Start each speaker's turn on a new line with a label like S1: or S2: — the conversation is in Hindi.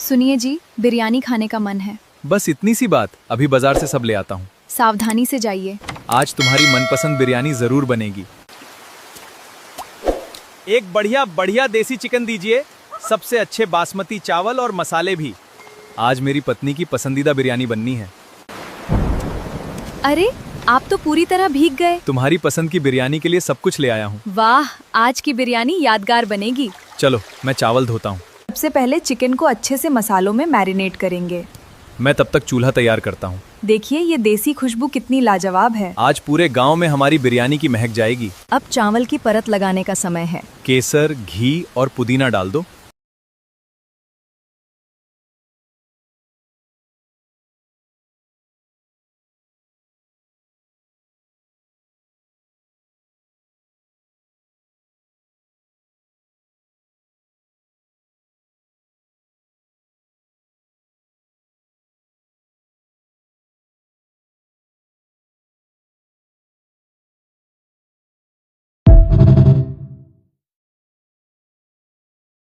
S1: सुनिए जी, बिरयानी खाने का मन है।
S2: बस इतनी सी बात, अभी बाजार से सब ले आता हूँ।
S1: सावधानी से जाइए।
S2: आज तुम्हारी मनपसंद बिरयानी जरूर बनेगी। एक बढ़िया बढ़िया देसी चिकन दीजिए, सबसे अच्छे बासमती चावल और मसाले भी। आज मेरी पत्नी की पसंदीदा बिरयानी बननी है।
S1: अरे, आप तो पूरी तरह भीग गए।
S2: तुम्हारी पसंद की बिरयानी के लिए सब कुछ ले आया हूँ।
S1: वाह, आज की बिरयानी यादगार बनेगी।
S2: चलो मैं चावल धोता हूँ।
S1: सबसे पहले चिकन को अच्छे से मसालों में मैरिनेट करेंगे।
S2: मैं तब तक चूल्हा तैयार करता हूँ।
S1: देखिए, ये देसी खुशबू कितनी लाजवाब है।
S2: आज पूरे गांव में हमारी बिरयानी की महक जाएगी।
S1: अब चावल की परत लगाने का समय है।
S2: केसर, घी और पुदीना डाल दो।